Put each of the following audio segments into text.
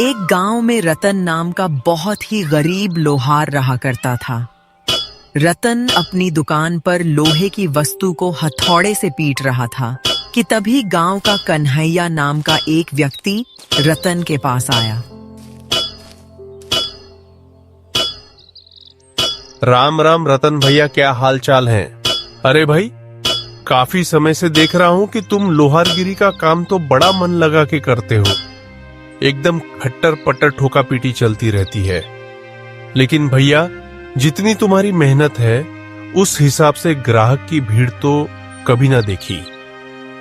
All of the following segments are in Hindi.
एक गांव में रतन नाम का बहुत ही गरीब लोहार रहा करता था। रतन अपनी दुकान पर लोहे की वस्तु को हथौड़े से पीट रहा था कि तभी गांव का कन्हैया नाम का एक व्यक्ति रतन के पास आया। राम राम रतन भैया, क्या हाल चाल है? अरे भाई, काफी समय से देख रहा हूँ कि तुम लोहारगिरी का काम तो बड़ा मन लगा के करते हो। एकदम खट्टर पट्टर ठोका पीटी चलती रहती है। लेकिन भैया, जितनी तुम्हारी मेहनत है उस हिसाब से ग्राहक की भीड़ तो कभी ना देखी।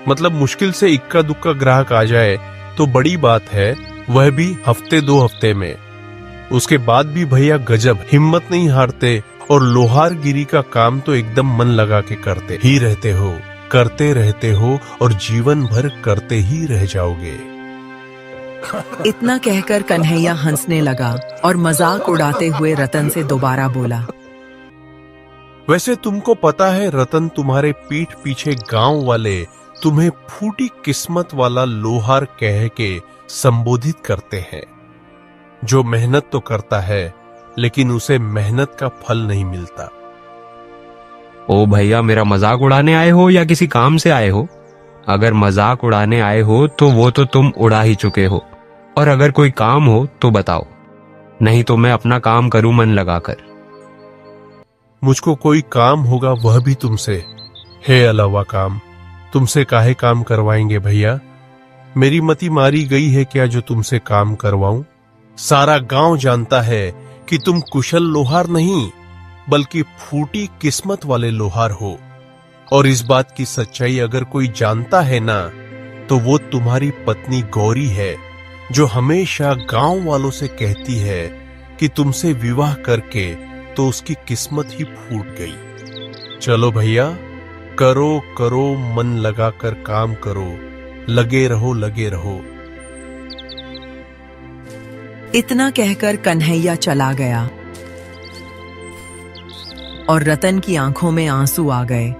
मतलब मुश्किल से इक्का दुक्का ग्राहक आ जाए तो बड़ी बात है, वह भी हफ्ते 2 हफ्ते में। उसके बाद भी भैया गजब, हिम्मत नहीं हारते और लोहारगिरी का काम तो एकदम मन लगा के करते ही रहते हो, करते रहते हो और जीवन भर करते ही रह जाओगे। इतना कहकर कन्हैया हंसने लगा और मजाक उड़ाते हुए रतन से दोबारा बोला, वैसे तुमको पता है रतन, तुम्हारे पीठ पीछे गांव वाले तुम्हें फूटी किस्मत वाला लोहार कह के संबोधित करते हैं। जो मेहनत तो करता है लेकिन उसे मेहनत का फल नहीं मिलता। ओ भैया, मेरा मजाक उड़ाने आए हो या किसी काम से आए हो? अगर मजाक उड़ाने आए हो तो वो तो तुम उड़ा ही चुके हो, और अगर कोई काम हो तो बताओ, नहीं तो मैं अपना काम करूं मन लगाकर। मुझको कोई काम होगा वह भी तुमसे। है अलावा काम, तुमसे काहे काम करवाएंगे भैया? मेरी मति मारी गई है क्या जो तुमसे काम करवाऊं? सारा गांव जानता है कि तुम कुशल लोहार नहीं बल्कि फूटी किस्मत वाले लोहार हो। और इस बात की सच्चाई अगर कोई जानता है ना, तो वो तुम्हारी पत्नी गौरी है, जो हमेशा गांव वालों से कहती है कि तुमसे विवाह करके तो उसकी किस्मत ही फूट गई। चलो भैया, करो करो, मन लगाकर काम करो, लगे रहो लगे रहो। इतना कहकर कन्हैया चला गया और रतन की आंखों में आंसू आ गए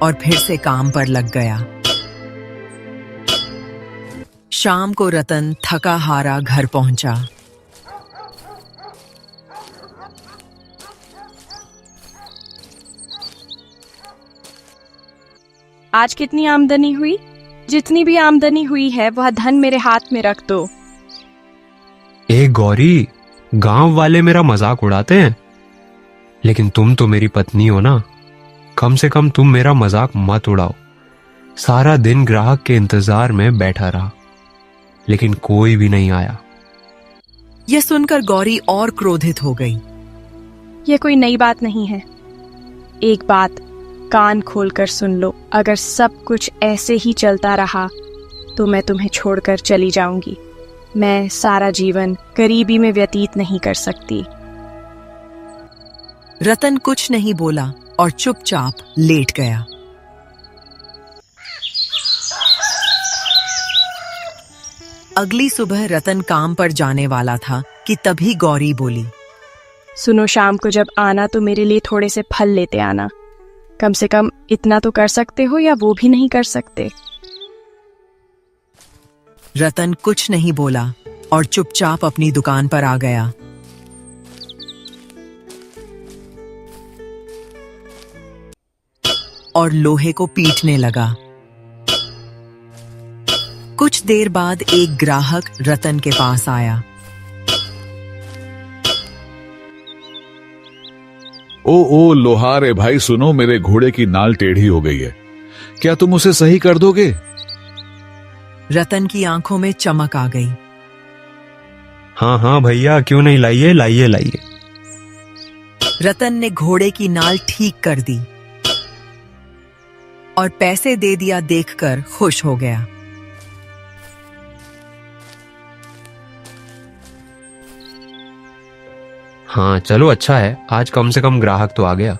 और फिर से काम पर लग गया। शाम को रतन थका हारा घर पहुंचा। आज कितनी आमदनी हुई? जितनी भी आमदनी हुई है वह धन मेरे हाथ में रख दो। ए गौरी, गांव वाले मेरा मजाक उड़ाते हैं, लेकिन तुम तो मेरी पत्नी हो ना, कम से कम तुम मेरा मजाक मत उड़ाओ। सारा दिन ग्राहक के इंतजार में बैठा रहा, लेकिन कोई भी नहीं आया। यह सुनकर गौरी और क्रोधित हो गई। यह कोई नई बात नहीं है। एक बात कान खोलकर सुन लो, अगर सब कुछ ऐसे ही चलता रहा तो मैं तुम्हें छोड़कर चली जाऊंगी। मैं सारा जीवन गरीबी में व्यतीत नहीं कर सकती। रतन कुछ नहीं बोला और चुपचाप लेट गया। अगली सुबह रतन काम पर जाने वाला था कि तभी गौरी बोली, सुनो, शाम को जब आना तो मेरे लिए थोड़े से फल लेते आना। कम से कम इतना तो कर सकते हो, या वो भी नहीं कर सकते? रतन कुछ नहीं बोला और चुपचाप अपनी दुकान पर आ गया। और लोहे को पीटने लगा। कुछ देर बाद एक ग्राहक रतन के पास आया। ओ लोहार है भाई, सुनो, मेरे घोड़े की नाल टेढ़ी हो गई है, क्या तुम उसे सही कर दोगे? रतन की आंखों में चमक आ गई। हाँ हाँ भैया, क्यों नहीं, लाइए लाइए लाइए। रतन ने घोड़े की नाल ठीक कर दी और पैसे दे दिया देखकर खुश हो गया। हाँ चलो, अच्छा है, आज कम से कम ग्राहक तो आ गया।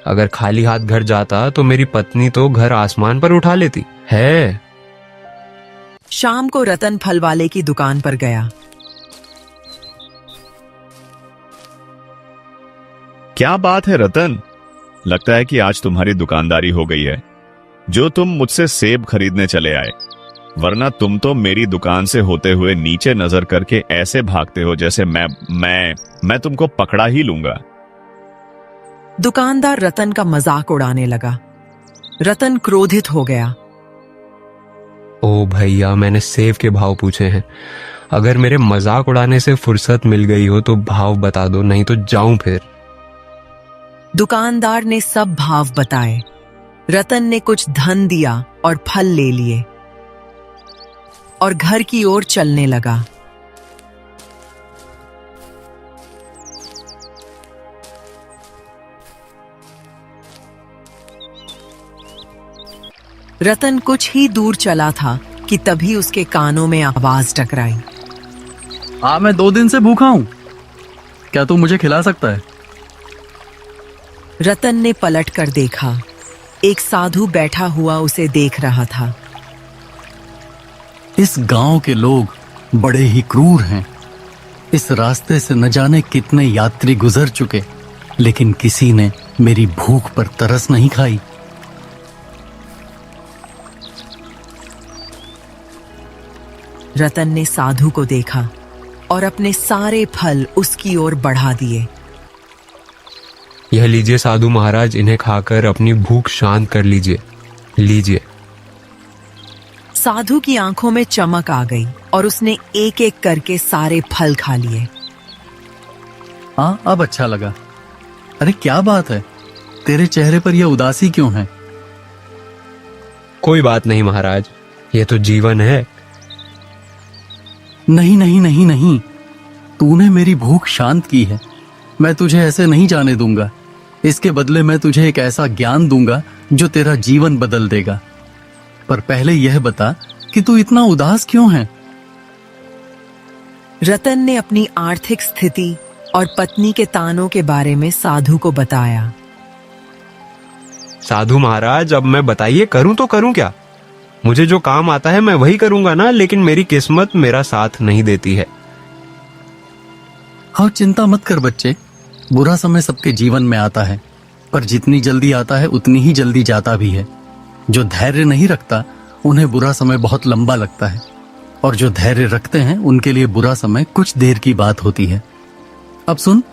अगर खाली हाथ घर जाता तो मेरी पत्नी तो घर आसमान पर उठा लेती है। शाम को रतन फल वाले की दुकान पर गया। क्या बात है रतन, लगता है कि आज तुम्हारी दुकानदारी हो गई है। जो तुम मुझसे सेब खरीदने चले आए, वरना तुम तो मेरी दुकान से होते हुए नीचे नजर करके ऐसे भागते हो जैसे मैं तुमको पकड़ा ही लूंगा। दुकानदार रतन का मजाक उड़ाने लगा। रतन क्रोधित हो गया। ओ भैया, मैंने सेव के भाव पूछे हैं। अगर मेरे मजाक उड़ाने से फुर्सत मिल गई हो तो भाव बता दो, नहीं तो जाऊं फिर। दुकानदार ने सब भाव बताए। रतन ने कुछ धन दिया और फल ले लिए और घर की ओर चलने लगा। रतन कुछ ही दूर चला था कि तभी उसके कानों में आवाज टकराई। हाँ, मैं 2 दिन से भूखा हूं, क्या तू मुझे खिला सकता है? रतन ने पलट कर देखा। एक साधु बैठा हुआ उसे देख रहा था। इस गांव के लोग बड़े ही क्रूर हैं। इस रास्ते से न जाने कितने यात्री गुजर चुके, लेकिन किसी ने मेरी भूख पर तरस नहीं खाई। रतन ने साधु को देखा और अपने सारे फल उसकी ओर बढ़ा दिए। यह लीजिए साधु महाराज, इन्हें खाकर अपनी भूख शांत कर लीजिए। लीजिए। साधु की आंखों में चमक आ गई और उसने एक एक करके सारे फल खा लिए। हाँ, अब अच्छा लगा। अरे क्या बात है, तेरे चेहरे पर यह उदासी क्यों है? कोई बात नहीं महाराज, ये तो जीवन है। नहीं नहीं नहीं नहीं, तूने मेरी भूख शांत की है। मैं तुझे ऐसे नहीं जाने दूंगा। इसके बदले मैं तुझे एक ऐसा ज्ञान दूंगा जो तेरा जीवन बदल देगा। पर पहले यह बता कि तू इतना उदास क्यों है? रतन ने अपनी आर्थिक स्थिति और पत्नी के तानों के बारे में साधु को बताया। साधु महाराज, अब मैं बताइए करूं तो करूं क्या? मुझे जो काम आता है मैं वही करूंगा ना, लेकिन मेरी किस्मत मेरा साथ नहीं देती है। हाँ, चिंता मत कर बच्चे। बुरा समय सबके जीवन में आता है, पर जितनी जल्दी आता है उतनी ही जल्दी जाता भी है। जो धैर्य नहीं रखता उन्हें बुरा समय बहुत लंबा लगता है, और जो धैर्य रखते हैं उनके लिए बुरा समय कुछ देर की बात होती है। अब सुन,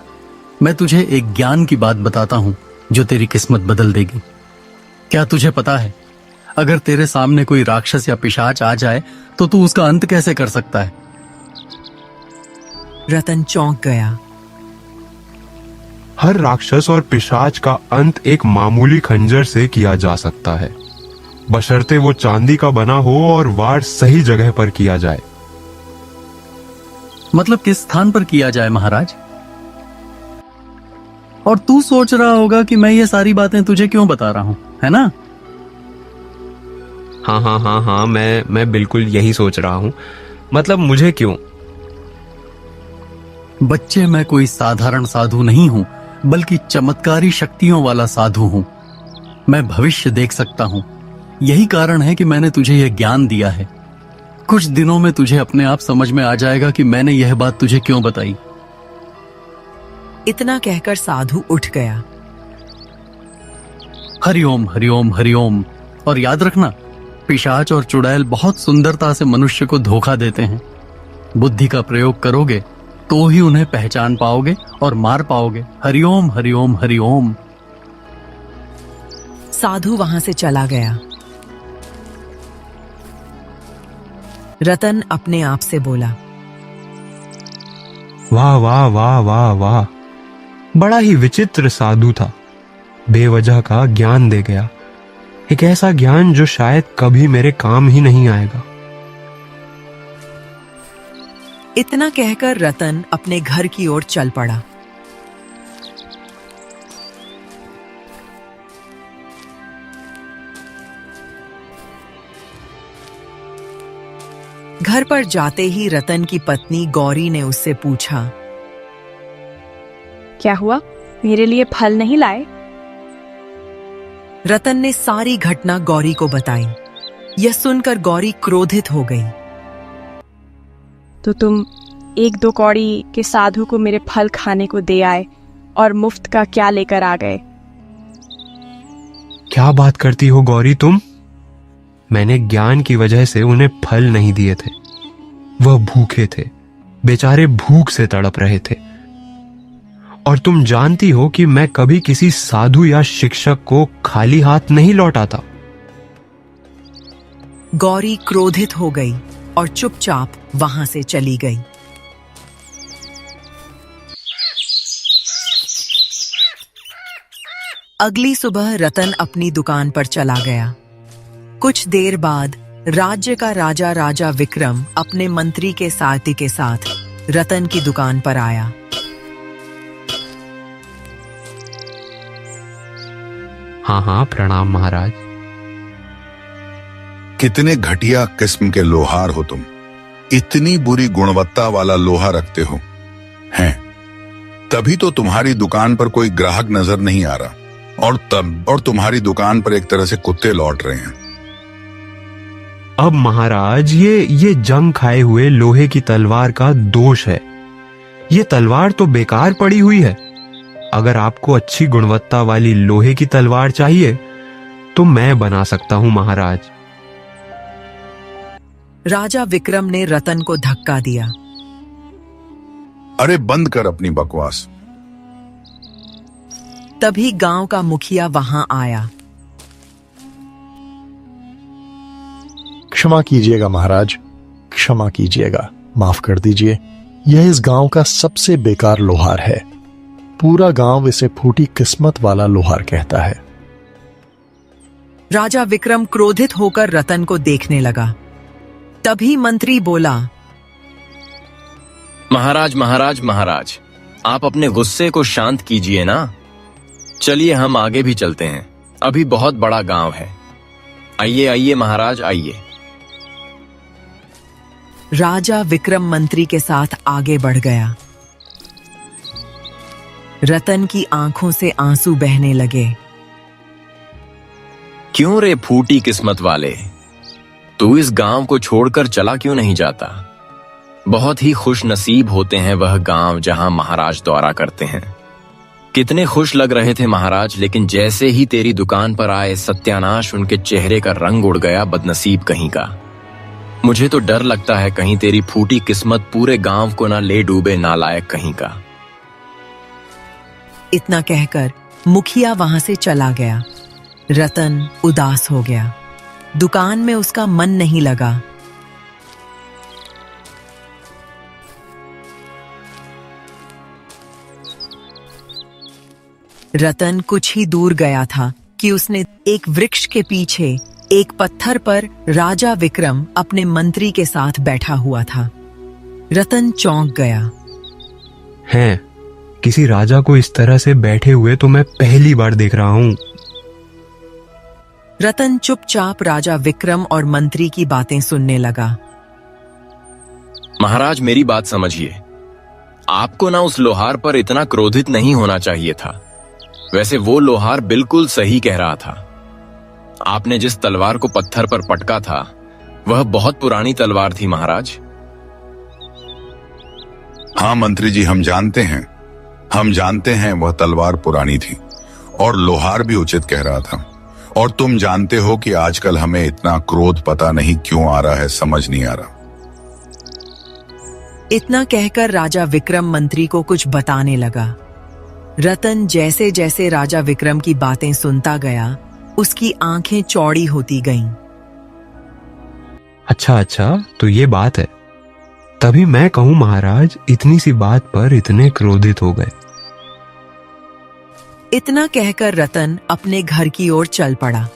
मैं तुझे एक ज्ञान की बात बताता हूं जो तेरी किस्मत बदल देगी। क्या तुझे पता है, अगर तेरे सामने कोई राक्षस या पिशाच आ जाए तो तू उसका अंत कैसे कर सकता है? रतन चौंक गया। हर राक्षस और पिशाच का अंत एक मामूली खंजर से किया जा सकता है, बशर्ते वो चांदी का बना हो और वार सही जगह पर किया जाए। मतलब किस स्थान पर किया जाए महाराज? और तू सोच रहा होगा कि मैं ये सारी बातें तुझे क्यों बता रहा हूं, है ना? हाँ हाँ हाँ हाँ, मैं बिल्कुल यही सोच रहा हूँ। मतलब मुझे क्यों? बच्चे, मैं कोई साधारण साधु नहीं हूं, बल्कि चमत्कारी शक्तियों वाला साधु हूं। मैं भविष्य देख सकता हूं। यही कारण है कि मैंने तुझे यह ज्ञान दिया है। कुछ दिनों में तुझे अपने आप समझ में आ जाएगा कि मैंने यह बात तुझे क्यों बताई। इतना कहकर साधु उठ गया। हरिओम हरिओम हरिओम। और याद रखना, पिशाच और चुड़ैल बहुत सुंदरता से मनुष्य को धोखा देते हैं। बुद्धि का प्रयोग करोगे तो ही उन्हें पहचान पाओगे और मार पाओगे। हरिओम हरिओम हरिओम। साधु वहां से चला गया। रतन अपने आप से बोला, वाह वाह वाह वाह वाह, बड़ा ही विचित्र साधु था। बेवजह का ज्ञान दे गया, एक ऐसा ज्ञान जो शायद कभी मेरे काम ही नहीं आएगा। इतना कहकर रतन अपने घर की ओर चल पड़ा। घर पर जाते ही रतन की पत्नी गौरी ने उससे पूछा, क्या हुआ, मेरे लिए फल नहीं लाए? रतन ने सारी घटना गौरी को बताई। यह सुनकर गौरी क्रोधित हो गई। तो तुम 1-2 कौड़ी के साधु को मेरे फल खाने को दे आए और मुफ्त का क्या लेकर आ गए? क्या बात करती हो गौरी तुम? मैंने ज्ञान की वजह से उन्हें फल नहीं दिए थे। वह भूखे थे, बेचारे भूख से तड़प रहे थे। और तुम जानती हो कि मैं कभी किसी साधु या शिक्षक को खाली हाथ नहीं लौटाता। गौरी क्रोधित हो गई और चुपचाप वहां से चली गई। अगली सुबह रतन अपनी दुकान पर चला गया। कुछ देर बाद राज्य का राजा विक्रम अपने मंत्री के सारथी के साथ रतन की दुकान पर आया। हाँ, प्रणाम महाराज। कितने घटिया किस्म के लोहार हो तुम, इतनी बुरी गुणवत्ता वाला लोहा रखते हो हैं। तभी तो तुम्हारी दुकान पर कोई ग्राहक नजर नहीं आ रहा, और तुम्हारी दुकान पर एक तरह से कुत्ते लौट रहे हैं। अब महाराज ये जंग खाए हुए लोहे की तलवार का दोष है। ये तलवार तो बेकार पड़ी हुई है। अगर आपको अच्छी गुणवत्ता वाली लोहे की तलवार चाहिए तो मैं बना सकता हूं महाराज। राजा विक्रम ने रतन को धक्का दिया। अरे बंद कर अपनी बकवास। तभी गांव का मुखिया वहां आया। क्षमा कीजिएगा महाराज, क्षमा कीजिएगा, माफ कर दीजिए। यह इस गांव का सबसे बेकार लोहार है। पूरा गांव इसे फूटी किस्मत वाला लोहार कहता है। राजा विक्रम क्रोधित होकर रतन को देखने लगा। तभी मंत्री बोला, महाराज महाराज महाराज, आप अपने गुस्से को शांत कीजिए ना। चलिए हम आगे भी चलते हैं, अभी बहुत बड़ा गांव है। आइए आइए महाराज आइए। राजा विक्रम मंत्री के साथ आगे बढ़ गया। रतन की आंखों से आंसू बहने लगे। क्यों रे फूटी किस्मत वाले, तू इस गांव को छोड़कर चला क्यों नहीं जाता? बहुत ही खुश नसीब होते हैं वह गांव जहां महाराज दौरा करते हैं। कितने खुश लग रहे थे महाराज, लेकिन जैसे ही तेरी दुकान पर आए सत्यानाश, उनके चेहरे का रंग उड़ गया। बदनसीब कहीं का। मुझे तो डर लगता है कहीं तेरी फूटी किस्मत पूरे गांव को ना ले डूबे, नालायक कहीं का। इतना कहकर मुखिया वहां से चला गया। रतन उदास हो गया। दुकान में उसका मन नहीं लगा। रतन कुछ ही दूर गया था कि उसने एक वृक्ष के पीछे एक पत्थर पर राजा विक्रम अपने मंत्री के साथ बैठा हुआ था। रतन चौंक गया। हैं, किसी राजा को इस तरह से बैठे हुए तो मैं पहली बार देख रहा हूं। रतन चुपचाप राजा विक्रम और मंत्री की बातें सुनने लगा। महाराज मेरी बात समझिए, आपको ना उस लोहार पर इतना क्रोधित नहीं होना चाहिए था। वैसे वो लोहार बिल्कुल सही कह रहा था। आपने जिस तलवार को पत्थर पर पटका था वह बहुत पुरानी तलवार थी महाराज। हाँ मंत्री जी, हम जानते हैं वह तलवार पुरानी थी, और लोहार भी उचित कह रहा था। और तुम जानते हो कि आजकल हमें इतना क्रोध पता नहीं क्यों आ रहा है, समझ नहीं आ रहा। इतना कहकर राजा विक्रम मंत्री को कुछ बताने लगा। रतन जैसे जैसे राजा विक्रम की बातें सुनता गया, उसकी आंखें चौड़ी होती गईं। अच्छा, तो ये बात है। तभी मैं कहूं महाराज, इतनी सी बात पर इतने क्रोधित हो गए। इतना कहकर रतन अपने घर की ओर चल पड़ा।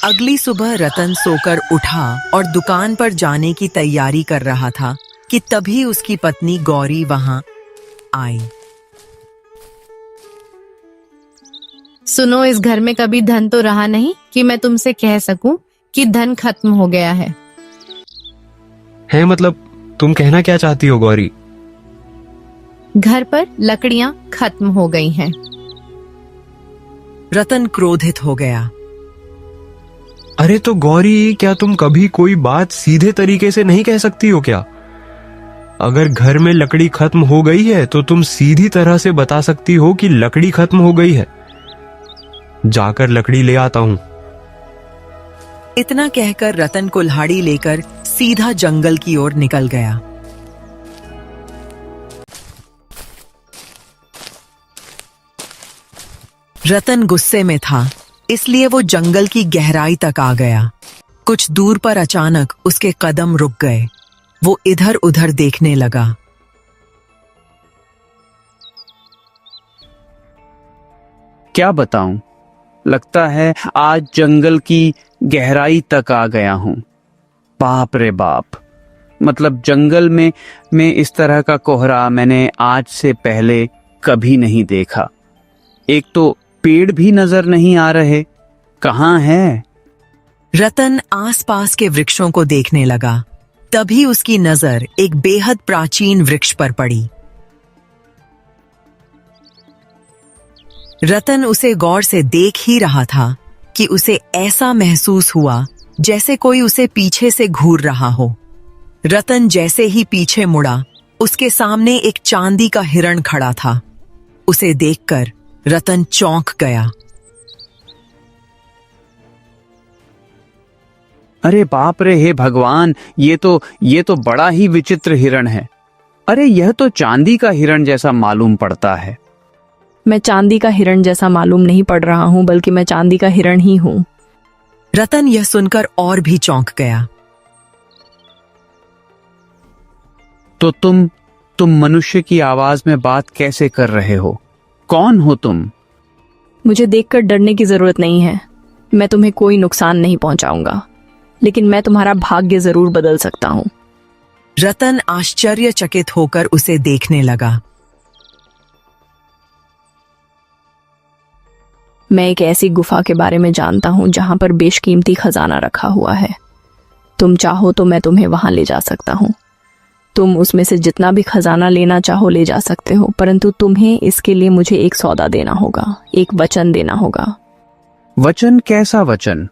अगली सुबह रतन सोकर उठा और दुकान पर जाने की तैयारी कर रहा था कि तभी उसकी पत्नी गौरी वहां आई। सुनो, इस घर में कभी धन तो रहा नहीं कि मैं तुमसे कह सकूं कि धन खत्म हो गया है। मतलब तुम कहना क्या चाहती हो गौरी? घर पर लकड़ियां खत्म हो गई हैं। रतन क्रोधित हो गया। अरे तो गौरी, क्या तुम कभी कोई बात सीधे तरीके से नहीं कह सकती हो क्या? अगर घर में लकड़ी खत्म हो गई है तो तुम सीधी तरह से बता सकती हो कि लकड़ी खत्म हो गई है। जाकर लकड़ी ले आता हूं। इतना कहकर रतन कुल्हाड़ी लेकर सीधा जंगल की ओर निकल गया। रतन गुस्से में था, इसलिए वो जंगल की गहराई तक आ गया। कुछ दूर पर अचानक उसके कदम रुक गए। वो इधर उधर देखने लगा। क्या बताऊं, लगता है आज जंगल की गहराई तक आ गया हूं। बाप रे बाप, मतलब जंगल में इस तरह का कोहरा मैंने आज से पहले कभी नहीं देखा। एक तो पेड़ भी नजर नहीं आ रहे, कहाँ है? रतन आसपास के वृक्षों को देखने लगा। तभी उसकी नजर एक बेहद प्राचीन वृक्ष पर पड़ी। रतन उसे गौर से देख ही रहा था कि उसे ऐसा महसूस हुआ जैसे कोई उसे पीछे से घूर रहा हो। रतन जैसे ही पीछे मुड़ा, उसके सामने एक चांदी का हिरण खड़ा था। उसे देखकर रतन चौंक गया। अरे बाप रे, हे भगवान, ये तो बड़ा ही विचित्र हिरण है। अरे यह तो चांदी का हिरण जैसा मालूम पड़ता है। मैं चांदी का हिरण जैसा मालूम नहीं पड़ रहा हूं, बल्कि मैं चांदी का हिरण ही हूं। रतन यह सुनकर और भी चौंक गया। तो तुम मनुष्य की आवाज में बात कैसे कर रहे हो? कौन हो तुम? मुझे देखकर डरने की जरूरत नहीं है। मैं तुम्हें कोई नुकसान नहीं पहुंचाऊंगा, लेकिन मैं तुम्हारा भाग्य जरूर बदल सकता हूं। रतन आश्चर्यचकित होकर उसे देखने लगा। मैं एक ऐसी गुफा के बारे में जानता हूं जहां पर बेशकीमती खजाना रखा हुआ है। तुम चाहो तो मैं तुम्हें वहां ले जा सकता हूं। तुम उसमें से जितना भी खजाना लेना चाहो ले जा सकते हो, परंतु तुम्हें इसके लिए मुझे एक सौदा देना होगा, एक वचन देना होगा। वचन? कैसा वचन?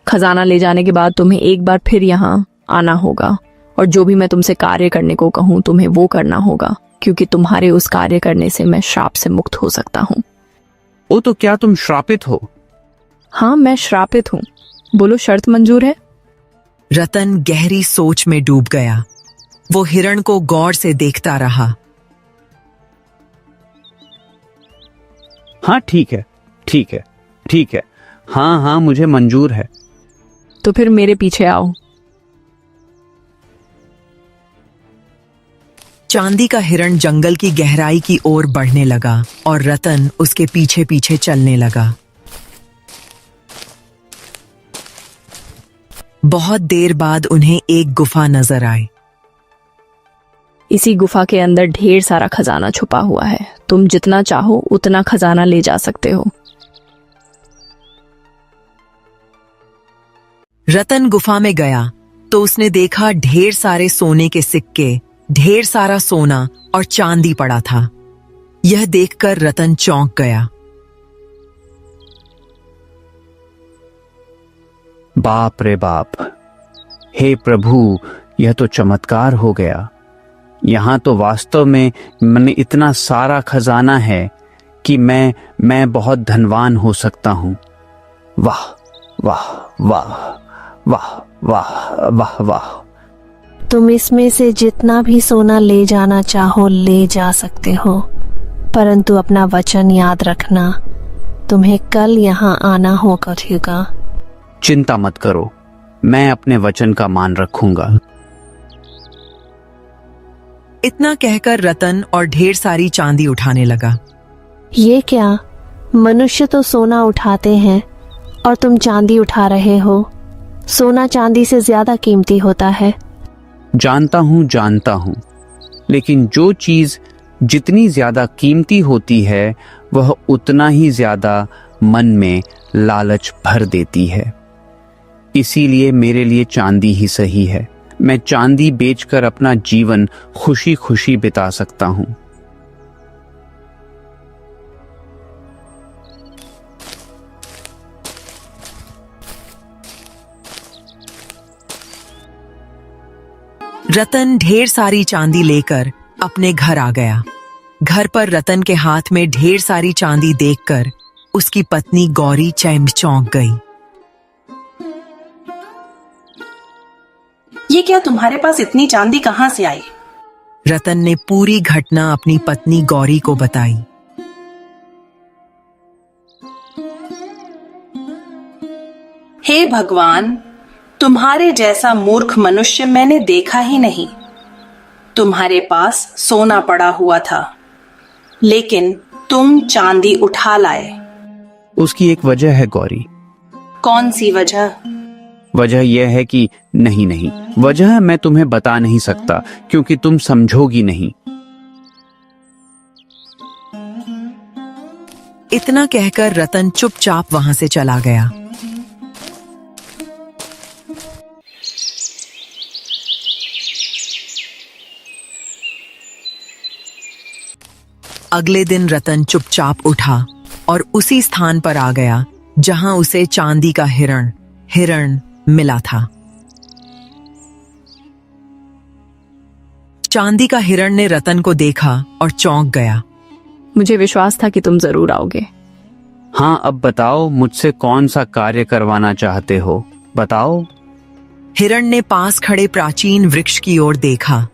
खजाना ले जाने के बाद तुम्हें एक बार फिर यहाँ आना होगा, और जो भी मैं तुमसे कार्य करने को कहूँ तुम्हें वो करना होगा, क्योंकि तुम्हारे उस कार्य करने से मैं श्राप से मुक्त हो सकता हूँ। ओ, तो क्या तुम श्रापित हो? हाँ, मैं श्रापित हूँ। बोलो, शर्त मंजूर है? रतन गहरी सोच में डूब गया। वो हिरण को गौर से देखता रहा। हाँ ठीक है, ठीक है, ठीक है। हाँ हाँ, मुझे मंजूर है। तो फिर मेरे पीछे आओ। चांदी का हिरण जंगल की गहराई की ओर बढ़ने लगा और रतन उसके पीछे पीछे चलने लगा। बहुत देर बाद उन्हें एक गुफा नजर आई। इसी गुफा के अंदर ढेर सारा खजाना छुपा हुआ है। तुम जितना चाहो उतना खजाना ले जा सकते हो। रतन गुफा में गया तो उसने देखा ढेर सारे सोने के सिक्के, ढेर सारा सोना और चांदी पड़ा था। यह देखकर रतन चौंक गया। बाप रे बाप, हे प्रभु, यह तो चमत्कार हो गया। यहाँ तो वास्तव में मैंने इतना सारा खजाना है कि मैं बहुत धनवान हो सकता हूँ। वाह वाह वाह वाह वाह वाह वाह। तुम इसमें से जितना भी सोना ले जाना चाहो ले जा सकते हो, परंतु अपना वचन याद रखना। तुम्हें कल यहाँ आना होगा। चिंता मत करो, मैं अपने वचन का मान रखूंगा। इतना कहकर रतन और ढेर सारी चांदी उठाने लगा। ये क्या, मनुष्य तो सोना उठाते हैं और तुम चांदी उठा रहे हो। सोना चांदी से ज्यादा कीमती होता है। जानता हूँ, लेकिन जो चीज जितनी ज्यादा कीमती होती है वह उतना ही ज्यादा मन में लालच भर देती है। इसीलिए मेरे लिए चांदी ही सही है। मैं चांदी बेचकर अपना जीवन खुशी खुशी बिता सकता हूँ। रतन ढेर सारी चांदी लेकर अपने घर आ गया। घर पर रतन के हाथ में ढेर सारी चांदी देखकर उसकी पत्नी गौरी चौंक गई। ये क्या, तुम्हारे पास इतनी चांदी कहाँ से आई? रतन ने पूरी घटना अपनी पत्नी गौरी को बताई। हे भगवान, तुम्हारे जैसा मूर्ख मनुष्य मैंने देखा ही नहीं। तुम्हारे पास सोना पड़ा हुआ था, लेकिन तुम चांदी उठा लाए। उसकी एक वजह है गौरी। कौन सी वजह? वजह यह है कि नहीं, वजह मैं तुम्हें बता नहीं सकता क्योंकि तुम समझोगी नहीं। इतना कहकर रतन चुपचाप वहां से चला गया। अगले दिन रतन चुपचाप उठा और उसी स्थान पर आ गया जहां उसे चांदी का हिरण मिला था। चांदी का हिरण ने रतन को देखा और चौंक गया। मुझे विश्वास था कि तुम जरूर आओगे। हाँ, अब बताओ मुझसे कौन सा कार्य करवाना चाहते हो, बताओ। हिरण ने पास खड़े प्राचीन वृक्ष की ओर देखा।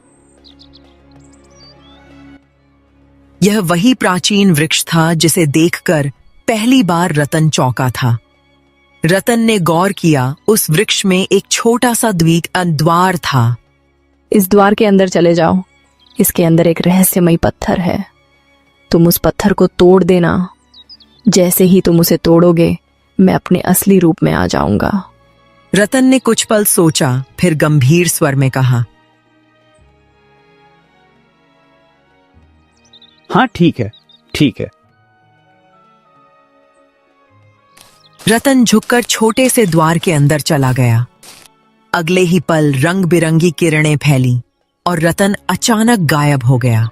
यह वही प्राचीन वृक्ष था जिसे देखकर पहली बार रतन चौंका था। रतन ने गौर किया, उस वृक्ष में एक छोटा सा द्वार था। इस द्वार के अंदर चले जाओ। इसके अंदर एक रहस्यमयी पत्थर है। तुम उस पत्थर को तोड़ देना। जैसे ही तुम उसे तोड़ोगे, मैं अपने असली रूप में आ जाऊंगा। रतन ने कुछ पल सोचा, फिर गंभीर स्वर में कहा, हाँ ठीक है। रतन झुककर छोटे से द्वार के अंदर चला गया। अगले ही पल रंग बिरंगी किरणें फैली और रतन अचानक गायब हो गया।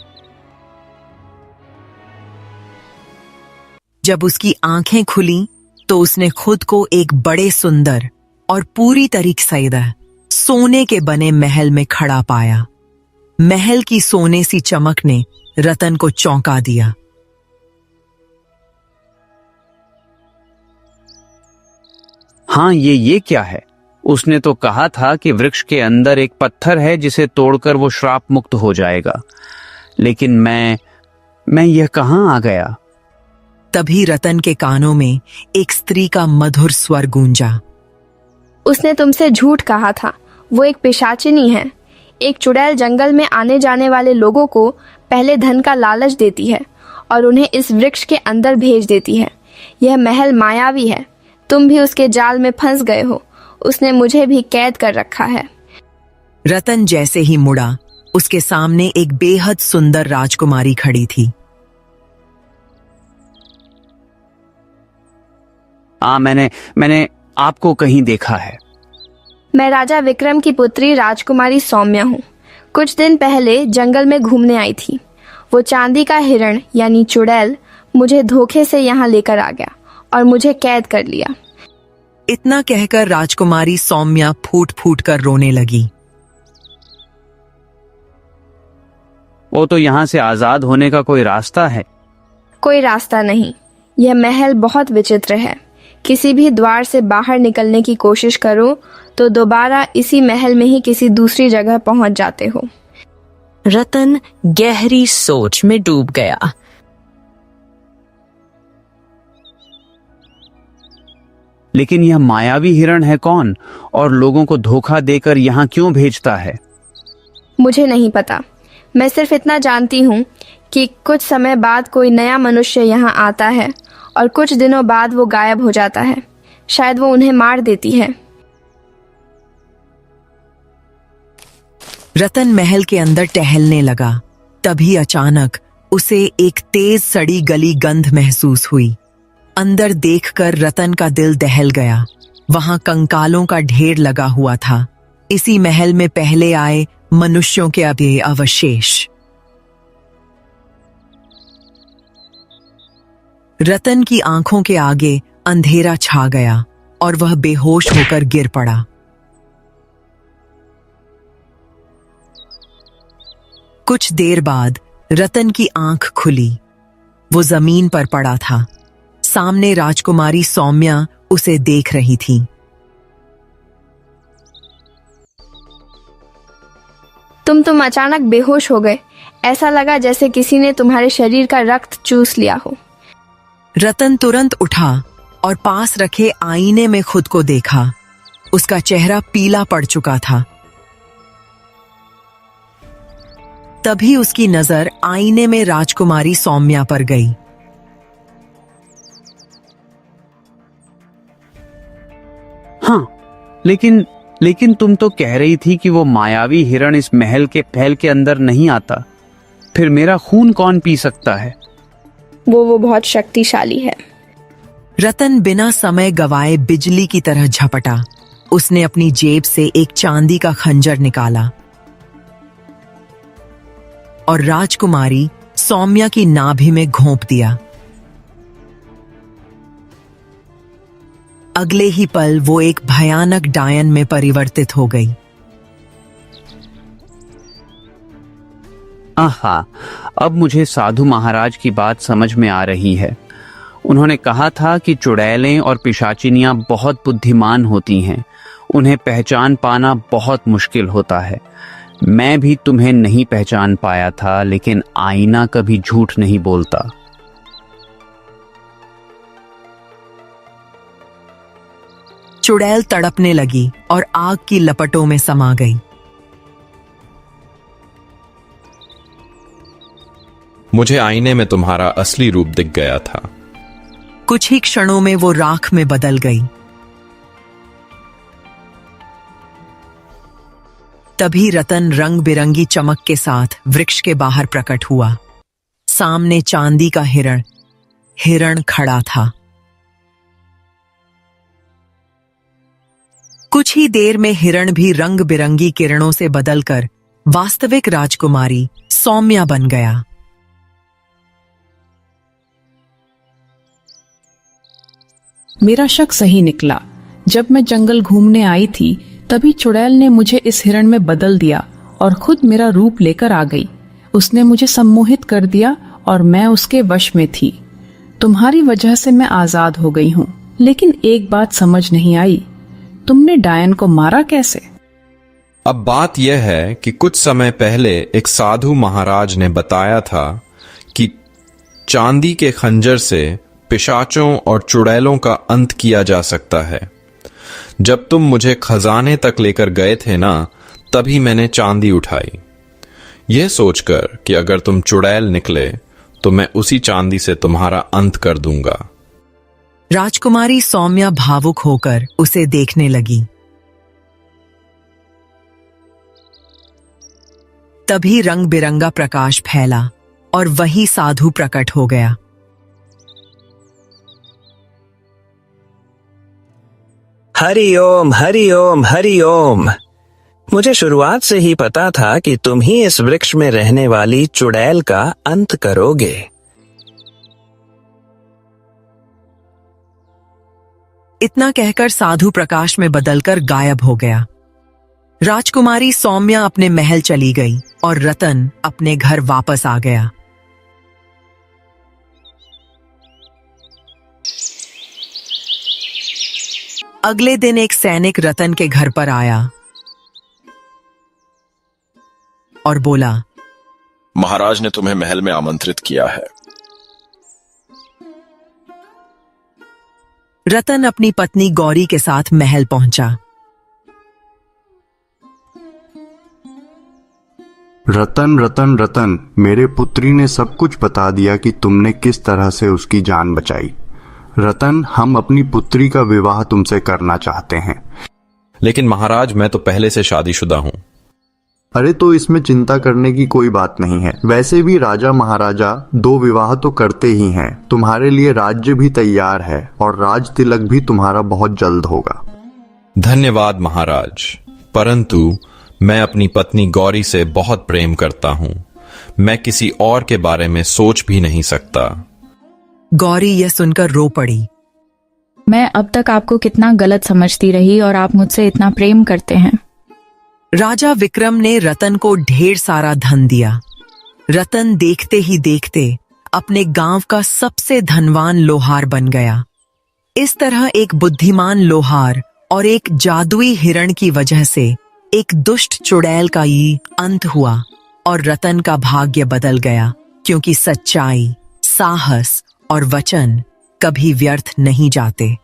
जब उसकी आंखें खुली तो उसने खुद को एक बड़े सुंदर और पूरी तरीके से सोने के बने महल में खड़ा पाया। महल की सोने सी चमक ने रतन को चौंका दिया। हाँ, ये क्या है? उसने तो कहा था कि वृक्ष के अंदर एक पत्थर है जिसे तोड़कर वो श्राप मुक्त हो जाएगा, लेकिन मैं यह कहाँ आ गया? तभी रतन के कानों में एक स्त्री का मधुर स्वर गूंजा। उसने तुमसे झूठ कहा था। वो एक पिशाचिनी है। एक चुड़ैल जंगल में आने जाने वाले लोगों को पहले धन का लालच देती है और उन्हें इस वृक्ष के अंदर भेज देती है। यह महल मायावी है। तुम भी उसके जाल में फंस गए हो। उसने मुझे भी कैद कर रखा है। रतन जैसे ही मुड़ा, उसके सामने एक बेहद सुंदर राजकुमारी खड़ी थी। मैंने आपको कहीं देखा है। मैं राजा विक्रम की पुत्री राजकुमारी सौम्या हूँ। कुछ दिन पहले जंगल में घूमने आई थी। वो चांदी का हिरण यानी चुड़ैल मुझे धोखे से यहाँ लेकर आ गया और मुझे कैद कर लिया। इतना कहकर राजकुमारी सौम्या फूट फूट कर रोने लगी। वो तो यहाँ से आजाद होने का कोई रास्ता है? कोई रास्ता नहीं। यह महल बहुत विचित्र है। किसी भी द्वार से बाहर निकलने की कोशिश करो तो दोबारा इसी महल में ही किसी दूसरी जगह पहुंच जाते हो। रतन गहरी सोच में डूब गया। लेकिन यह मायावी हिरण है कौन और लोगों को धोखा देकर यहाँ क्यों भेजता है? मुझे नहीं पता। मैं सिर्फ इतना जानती हूँ कि कुछ समय बाद कोई नया मनुष्य यहाँ आता है और कुछ दिनों बाद वो गायब हो जाता है। शायद वो उन्हें मार देती है। रतन महल के अंदर टहलने लगा। तभी अचानक उसे एक तेज सड़ी गली गंध महसूस हुई। अंदर देखकर रतन का दिल दहल गया। वहां कंकालों का ढेर लगा हुआ था। इसी महल में पहले आए मनुष्यों के अभी अवशेष। रतन की आंखों के आगे अंधेरा छा गया और वह बेहोश होकर गिर पड़ा। कुछ देर बाद रतन की आंख खुली। वो जमीन पर पड़ा था। सामने राजकुमारी सौम्या उसे देख रही थी। तुम अचानक बेहोश हो गए। ऐसा लगा जैसे किसी ने तुम्हारे शरीर का रक्त चूस लिया हो। रतन तुरंत उठा और पास रखे आईने में खुद को देखा। उसका चेहरा पीला पड़ चुका था। तभी उसकी नजर आईने में राजकुमारी सौम्या पर गई। हाँ, लेकिन तुम तो कह रही थी कि वो मायावी हिरण इस महल के फैल के अंदर नहीं आता। फिर मेरा खून कौन पी सकता है? वो बहुत शक्तिशाली है। रतन बिना समय गवाए बिजली की तरह झपटा। उसने अपनी जेब से एक चांदी का खंजर निकाला और राजकुमारी सौम्या की नाभि में घोंप दिया। अगले ही पल वो एक भयानक डायन में परिवर्तित हो गई। आहा, अब मुझे साधु महाराज की बात समझ में आ रही है। उन्होंने कहा था कि चुड़ैलें और पिशाचिनियां बहुत बुद्धिमान होती हैं। उन्हें पहचान पाना बहुत मुश्किल होता है। मैं भी तुम्हें नहीं पहचान पाया था, लेकिन आईना कभी झूठ नहीं बोलता। चुड़ैल तड़पने लगी और आग की लपटों में समा गई। मुझे आईने में तुम्हारा असली रूप दिख गया था। कुछ ही क्षणों में वो राख में बदल गई। तभी रतन रंग बिरंगी चमक के साथ वृक्ष के बाहर प्रकट हुआ। सामने चांदी का हिरण खड़ा था। कुछ ही देर में हिरण भी रंग बिरंगी किरणों से बदलकर वास्तविक राजकुमारी सौम्या बन गया। मेरा शक सही निकला। जब मैं जंगल घूमने आई थी तभी चुड़ैल ने मुझे इस हिरण में बदल दिया और खुद मेरा रूप लेकर आ गई। उसने मुझे सम्मोहित कर दिया और मैं उसके वश में थी। तुम्हारी वजह से मैं आजाद हो गई हूँ। लेकिन एक बात समझ नहीं आई, तुमने डायन को मारा कैसे? अब बात यह है कि कुछ समय पहले एक साधु महाराज ने बताया था कि चांदी के खंजर से पिशाचों और चुड़ैलों का अंत किया जा सकता है। जब तुम मुझे खजाने तक लेकर गए थे ना, तभी मैंने चांदी उठाई, यह सोचकर कि अगर तुम चुड़ैल निकले तो मैं उसी चांदी से तुम्हारा अंत कर दूंगा। राजकुमारी सौम्या भावुक होकर उसे देखने लगी। तभी रंग बिरंगा प्रकाश फैला और वही साधु प्रकट हो गया। हरि ओम हरि ओम हरि ओम। मुझे शुरुआत से ही पता था कि तुम ही इस वृक्ष में रहने वाली चुड़ैल का अंत करोगे। इतना कहकर साधु प्रकाश में बदलकर गायब हो गया। राजकुमारी सौम्या अपने महल चली गई और रतन अपने घर वापस आ गया। अगले दिन एक सैनिक रतन के घर पर आया और बोला, महाराज ने तुम्हें महल में आमंत्रित किया है। रतन अपनी पत्नी गौरी के साथ महल पहुंचा। रतन रतन रतन, मेरे पुत्री ने सब कुछ बता दिया कि तुमने किस तरह से उसकी जान बचाई। रतन, हम अपनी पुत्री का विवाह तुमसे करना चाहते हैं। लेकिन महाराज, मैं तो पहले से शादीशुदा हूं। अरे तो इसमें चिंता करने की कोई बात नहीं है। वैसे भी राजा महाराजा 2 विवाह तो करते ही हैं। तुम्हारे लिए राज्य भी तैयार है और राज तिलक भी तुम्हारा बहुत जल्द होगा। धन्यवाद महाराज, परंतु मैं अपनी पत्नी गौरी से बहुत प्रेम करता हूं। मैं किसी और के बारे में सोच भी नहीं सकता। गौरी यह सुनकर रो पड़ी। मैं अब तक आपको कितना गलत समझती रही और आप मुझसे इतना प्रेम करते हैं। राजा विक्रम ने रतन को ढेर सारा धन दिया रतन देखते ही देखते अपने गांव का सबसे धनवान लोहार बन गया। इस तरह एक बुद्धिमान लोहार और एक जादुई हिरण की वजह से एक दुष्ट चुड़ैल का ये अंत हुआ और रतन का भाग्य बदल गया, क्योंकि सच्चाई, साहस और वचन कभी व्यर्थ नहीं जाते।